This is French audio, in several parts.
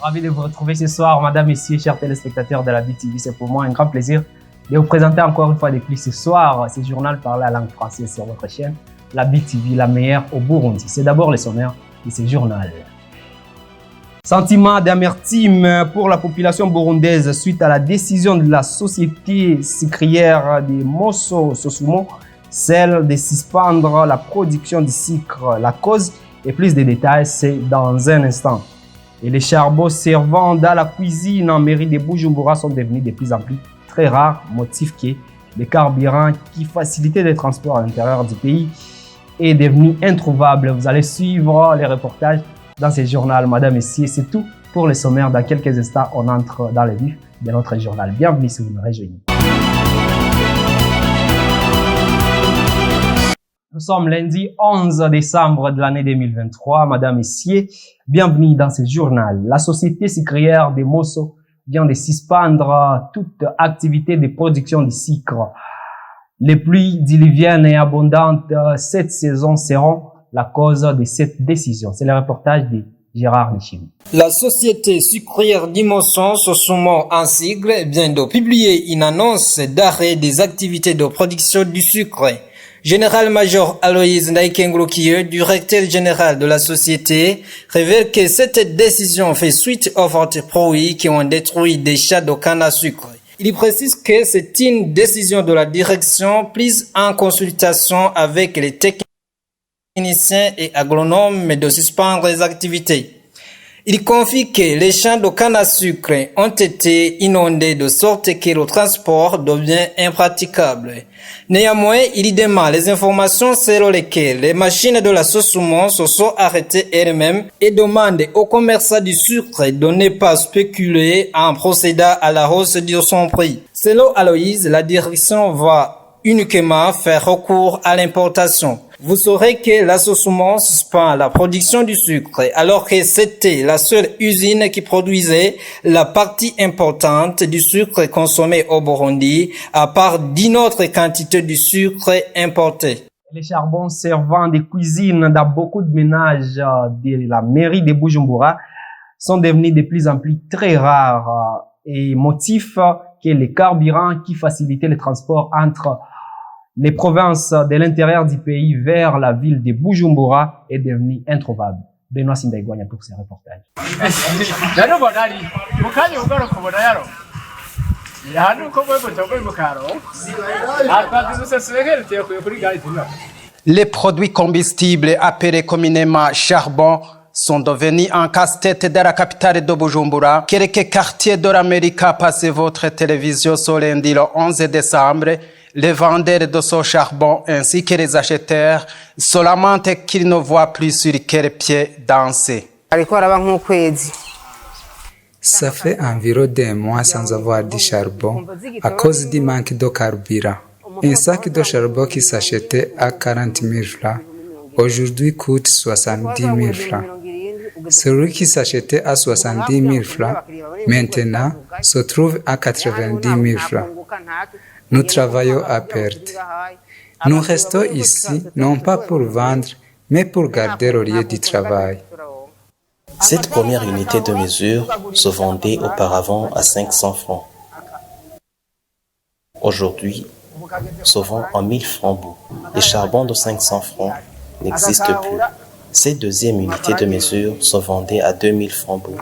Ravi de vous retrouver ce soir, madame, messieurs, chers téléspectateurs de la BTV. C'est pour moi un grand plaisir de vous présenter encore une fois de plus ce soir ce journal parlé à langue française sur votre chaîne, la BTV, la meilleure au Burundi. C'est d'abord le sommaire de ce journal. Sentiment d'amertume pour la population burundaise suite à la décision de la société sucrière de Mosso Sosumo, celle de suspendre la production du sucre. La cause et plus de détails, c'est dans un instant. Et les charbons servant dans la cuisine en mairie de Bujumbura sont devenus de plus en plus très rares, motif que le carburant qui facilitait les transports à l'intérieur du pays est devenu introuvable. Vous allez suivre les reportages dans ce journal, madame, messieurs. C'est tout pour le sommaire. Dans quelques instants, on entre dans le vif de notre journal. Bienvenue si vous nous rejoignez. Nous sommes lundi 11 décembre de l'année 2023. Madame, messieurs, bienvenue dans ce journal. La société sucrière de Mosso vient de suspendre toute activité de production de sucre. Les pluies diluviennes et abondantes cette saison seront la cause de cette décision. C'est le reportage de Gérard Nichim. La société sucrière d'Imoson, Sosumo en sigle, vient de publier une annonce d'arrêt des activités de production du sucre. Général-major Aloïse Ndaïkenglokieu, directeur général de la société, révèle que cette décision fait suite aux fortes pluies qui ont détruit des champs de canne à sucre. Il précise que c'est une décision de la direction prise en consultation avec les techniciens et agronomes de suspendre les activités. Il confie que les champs de canne à sucre ont été inondés de sorte que le transport devient impraticable. Néanmoins, il demande les informations selon lesquelles les machines de la Sosumo se sont arrêtées elles-mêmes et demande aux commerçants du sucre de ne pas spéculer en procédant à la hausse de son prix. Selon Aloïse, la direction va uniquement faire recours à l'importation. Vous saurez que la Sosumo suspend la production du sucre alors que c'était la seule usine qui produisait la partie importante du sucre consommé au Burundi, à part d'une autre quantité de sucre importé. Les charbons servant de cuisine dans beaucoup de ménages de la mairie de Bujumbura sont devenus de plus en plus très rares et motif que les carburants qui facilitaient le transport entre les provinces de l'intérieur du pays vers la ville de Bujumbura est devenu introuvable. Benoît Sindaïgouania pour ces reportages. Les produits combustibles appelés communément charbon sont devenus un casse-tête de la capitale de Bujumbura. Quelques quartiers de l'Amérique passent votre télévision ce lundi le 11 décembre. Les vendeurs de ce charbon ainsi que les acheteurs se lamentent qu'ils ne voient plus sur quel pied danser. Ça fait environ 2 mois sans avoir de charbon à cause du manque de carburant. Un sac de charbon qui s'achetait à 40 000 francs, aujourd'hui coûte 70 000 francs. Celui qui s'achetait à 70 000 francs, maintenant se trouve à 90 000 francs. Nous travaillons à perte. Nous restons ici, non pas pour vendre, mais pour garder le lieu du travail. Cette première unité de mesure se vendait auparavant à 500 francs. Aujourd'hui, se vend en 1000 francs bout. Les charbons de 500 francs n'existent plus. Cette deuxième unité de mesure se vendait à 2000 francs bout.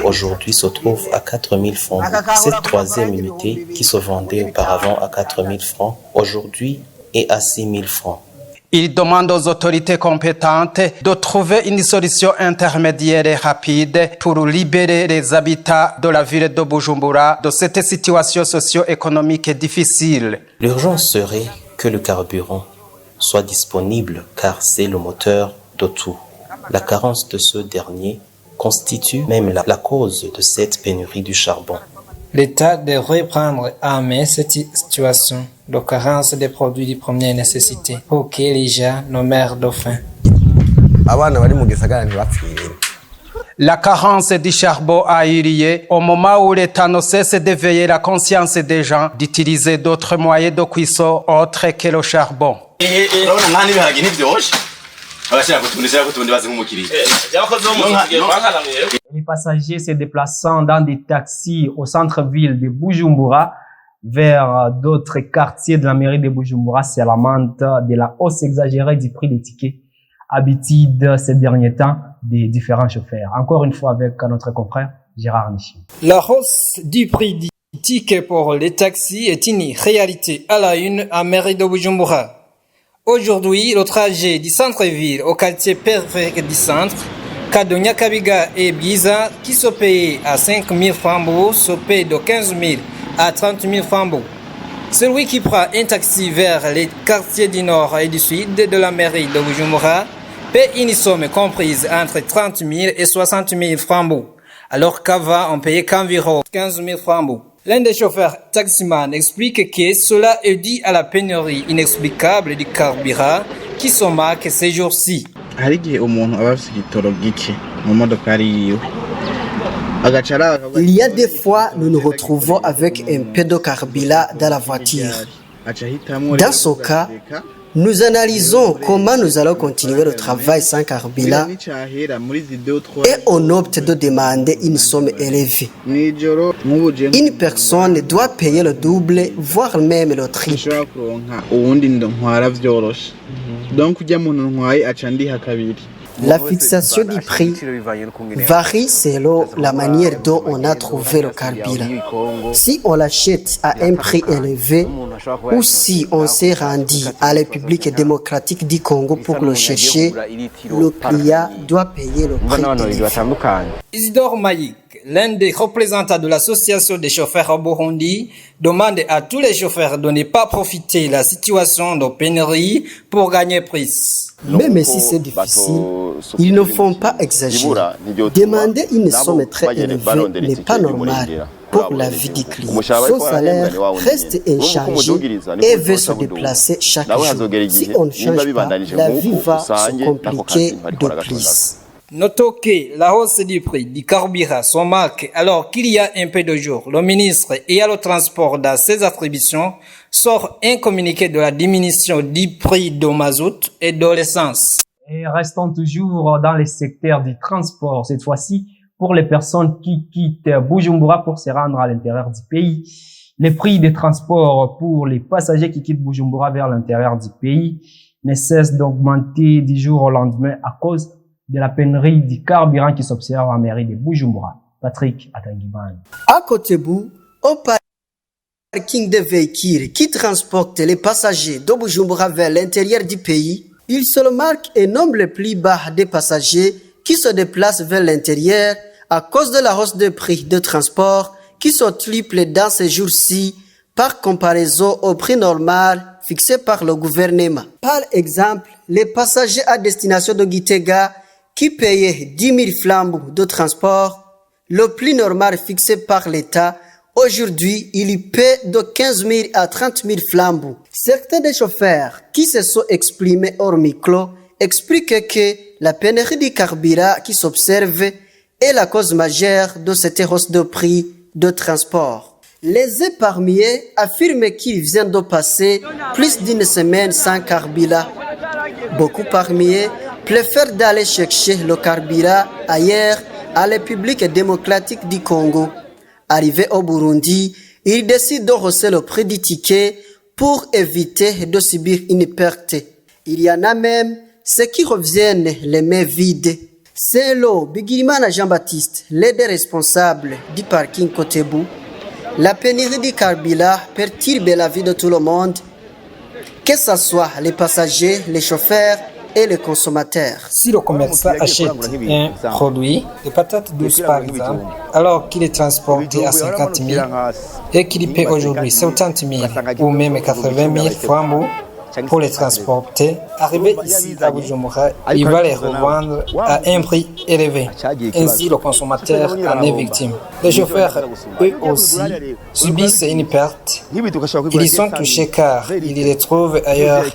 Aujourd'hui se trouve à 4000 francs bout. Cette troisième unité qui se vendait auparavant à 4000 francs, aujourd'hui est à 6000 francs. Il demande aux autorités compétentes de trouver une solution intermédiaire et rapide pour libérer les habitants de la ville de Bujumbura de cette situation socio-économique difficile. L'urgence serait que le carburant soit disponible car c'est le moteur de tout. La carence de ce dernier constitue même la cause de cette pénurie du charbon. L'État devrait prendre en main cette situation de carence des produits de première nécessité pour que les gens ne meurent de faim. La carence du charbon a eu lieu au moment où l'État ne cesse d'éveiller la conscience des gens d'utiliser d'autres moyens de cuisson autres que le charbon. Les Les passagers se déplaçant dans des taxis au centre-ville de Bujumbura vers d'autres quartiers de la mairie de Bujumbura se lamentent de la hausse exagérée du prix des tickets, habitude ces derniers temps des différents chauffeurs. Encore une fois avec notre confrère Gérard Nichi. La hausse du prix du ticket pour les taxis est une réalité à la une à mairie de Bujumbura. Aujourd'hui, le trajet du centre-ville au quartier périphérique du centre, Kadonya Kabiga et Biza, qui se paye à 5 000 francs, se paye de 15 000 à 30 000 francs. Celui qui prend un taxi vers les quartiers du nord et du sud de la mairie de Bujumbura paie une somme comprise entre 30 000 et 60 000 francs, alors qu'avant on payait qu'environ 15 000 francs. L'un des chauffeurs taximan explique que cela est dû à la pénurie inexplicable du carburant qui se marque ces jours-ci. Il y a des fois, nous nous retrouvons avec un peu de carburant dans la voiture. Dans ce cas, nous analysons comment nous allons continuer le travail sans carburant et on opte de demander une somme élevée. Une personne doit payer le double, voire même le triple. La fixation du prix varie selon la manière dont on a trouvé le carburant. Si on l'achète à un prix élevé ou si on s'est rendu à la République démocratique du Congo pour le chercher, le client doit payer le prix élevé. Isidore Maïk, l'un des représentants de l'association des chauffeurs au Burundi, demande à tous les chauffeurs de ne pas profiter de la situation de pénurie pour gagner plus. Même si c'est difficile, ils ne font pas exagérer. Demander une somme très élevée n'est pas normal pour la vie du client. Son salaire reste inchangé et veut se déplacer chaque jour. Si on ne change pas, la vie va se compliquer de plus. Notons que la hausse du prix du carburant se marque alors qu'il y a un peu de jours. Le ministre ayant le transport dans ses attributions sort un communiqué de la diminution du prix du mazout et de l'essence. Et restons toujours dans les secteurs du transport, cette fois-ci pour les personnes qui quittent Bujumbura pour se rendre à l'intérieur du pays. Les prix des transports pour les passagers qui quittent Bujumbura vers l'intérieur du pays ne cessent d'augmenter du jour au lendemain à cause de la pénurie du carburant qui s'observe en mairie de Bujumbura. Patrick Atangiban. À Kotebu, au parking des véhicules qui transportent les passagers de Bujumbura vers l'intérieur du pays, il se remarque un nombre le plus bas des passagers qui se déplacent vers l'intérieur à cause de la hausse des prix de transport qui sont triples dans ces jours-ci par comparaison au prix normal fixé par le gouvernement. Par exemple, les passagers à destination de Gitega qui payaient 10 000 francs de transport, le prix normal fixé par l'État, aujourd'hui, il y paie de 15 000 à 30 000 francs. Certains des chauffeurs qui se sont exprimés hors micro expliquent que la pénurie du carburant qui s'observe est la cause majeure de cette hausse de prix de transport. Les épargnés affirment qu'ils viennent de passer plus d'une semaine sans carburant. Beaucoup parmi eux préfèrent d'aller chercher le carburant ailleurs à la République démocratique du Congo. Arrivés au Burundi, ils décident de hausser le prix du ticket pour éviter de subir une perte. Il y en a même ceux qui reviennent les mains vides. C'est là Bigirimana Jean-Baptiste, l'aide responsable du parking Kotebu. La pénurie du carburant perturbe la vie de tout le monde, que ce soit les passagers, les chauffeurs et les consommateurs. Si le commerçant achète un produit, les patates douces par exemple, alors qu'il est transporté à 50 000 et qu'il paie aujourd'hui 70 000 ou même 80 000 francs pour les transporter, arrivé ici à Bujumbura, il va les revendre à un prix élevé. Ainsi, le consommateur en est victime. Les chauffeurs, eux aussi, subissent une perte. Ils y sont touchés car ils les trouvent ailleurs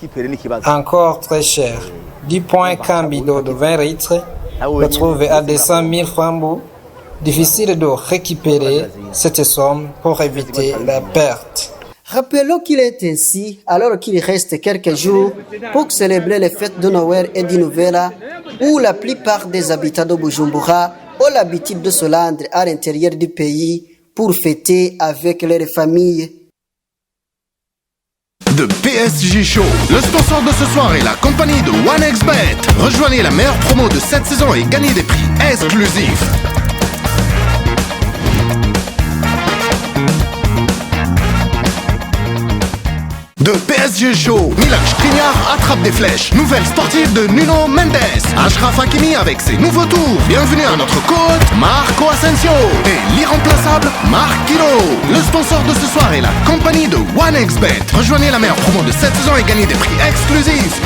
encore très chers. Du point qu'un bidon de 20 litres retrouvé à 200 000 francs, difficile de récupérer cette somme pour éviter la perte. Rappelons qu'il est ainsi alors qu'il reste quelques jours pour célébrer les fêtes de Noël et du Nouvel An où la plupart des habitants de Bujumbura ont l'habitude de se rendre à l'intérieur du pays pour fêter avec leurs familles. The PSG Show. Le sponsor de ce soir est la compagnie de OneXBet. Rejoignez la meilleure promo de cette saison et gagnez des prix exclusifs. De PSG Show, Milan Skriniar attrape des flèches. Nouvelle sportive de Nuno Mendes. Achraf Hakimi avec ses nouveaux tours. Bienvenue à notre côte, Marco Asensio. Et l'irremplaçable Marc Guiro. Le sponsor de ce soir est la compagnie de OneXBet. Rejoignez la meilleure promo de cette saison et gagnez des prix exclusifs.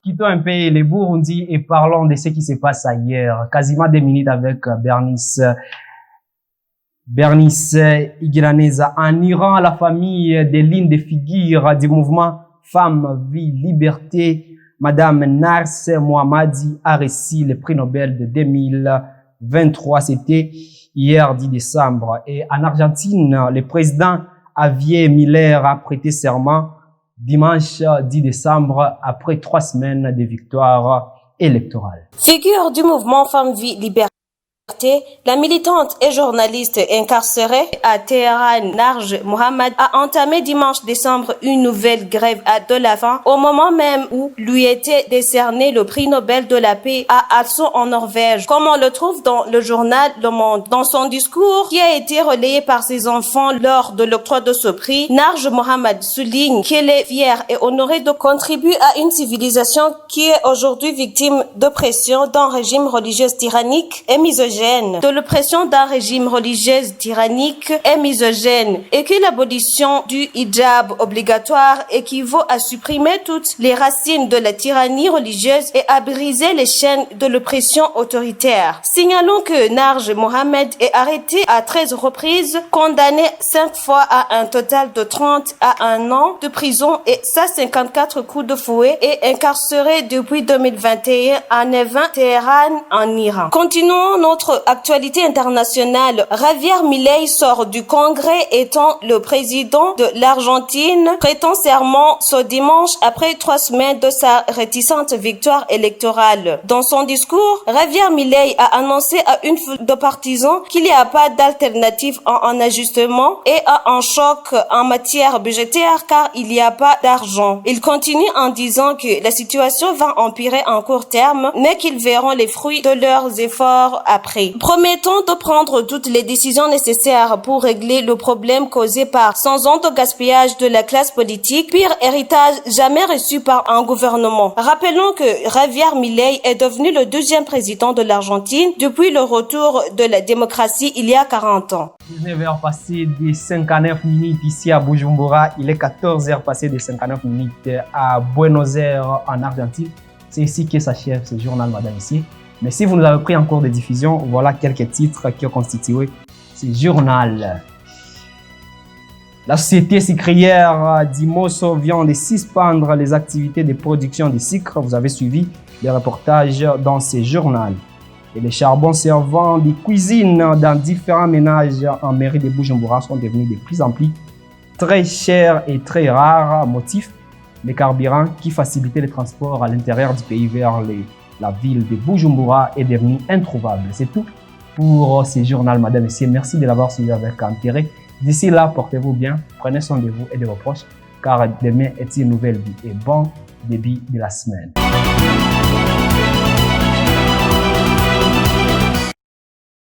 Quittons un peu les Burundi et parlons de ce qui se passe hier. Quasiment 2 minutes avec Bernice Igiraneza. En Iran, la famille des lignes de figure du mouvement Femmes, Vie, Liberté, Madame Nars Mohammadi a reçu le prix Nobel de 2023. C'était hier 10 décembre. Et en Argentine, le président Javier Milei a prêté serment dimanche 10 décembre après 3 semaines de victoire électorale. Figure du mouvement Femmes, Vie, Liberté, la militante et journaliste incarcérée à Téhéran, Narges Mohammadi, a entamé dimanche décembre une nouvelle grève de la faim au moment même où lui était décerné le prix Nobel de la paix à Oslo en Norvège, comme on le trouve dans le journal Le Monde. Dans son discours qui a été relayé par ses enfants lors de l'octroi de ce prix, Narges Mohammadi souligne qu'elle est fière et honorée de contribuer à une civilisation qui est aujourd'hui victime d'oppression d'un régime religieux tyrannique et misogyne, de l'oppression d'un régime religieux tyrannique et misogyne, et que l'abolition du hijab obligatoire équivaut à supprimer toutes les racines de la tyrannie religieuse et à briser les chaînes de l'oppression autoritaire. Signalons que Narges Mohammadi est arrêté à 13 reprises, condamné 5 fois à un total de 30 à 1 an de prison et 154 coups de fouet, et incarcéré depuis 2021 à Nevin, Téhéran, en Iran. Continuons notre actualité internationale. Javier Milei sort du Congrès étant le président de l'Argentine, prêtant serment ce dimanche après 3 semaines de sa réticente victoire électorale. Dans son discours, Javier Milei a annoncé à une foule de partisans qu'il n'y a pas d'alternative à un ajustement et à un choc en matière budgétaire car il n'y a pas d'argent. Il continue en disant que la situation va empirer en court terme, mais qu'ils verront les fruits de leurs efforts après. Promettons de prendre toutes les décisions nécessaires pour régler le problème causé par 100 ans de gaspillage de la classe politique, pire héritage jamais reçu par un gouvernement. Rappelons que Javier Milei est devenu le 2e président de l'Argentine depuis le retour de la démocratie il y a 40 ans. 19h passées de 59 minutes ici à Bujumbura, il est 14h passées de 59 minutes à Buenos Aires en Argentine. C'est ici que s'achève ce journal, madame, ici. Mais si vous nous avez pris en cours de diffusion, voilà quelques titres qui ont constitué ce journal. La société sucrière d'Imoso vient de suspendre les activités de production de sucre. Vous avez suivi les reportages dans ce journal. Et les charbons servant de cuisine dans différents ménages en mairie de Bujumbura sont devenus de plus en plus très chers et très rares. Motif, les carburants qui facilitaient le transport à l'intérieur du pays vers la ville de Bujumbura est devenue introuvable. C'est tout pour ce journal, madame et messieurs. Merci de l'avoir suivi avec intérêt. D'ici là, portez-vous bien, prenez soin de vous et de vos proches, car demain est une nouvelle vie et bon début de la semaine.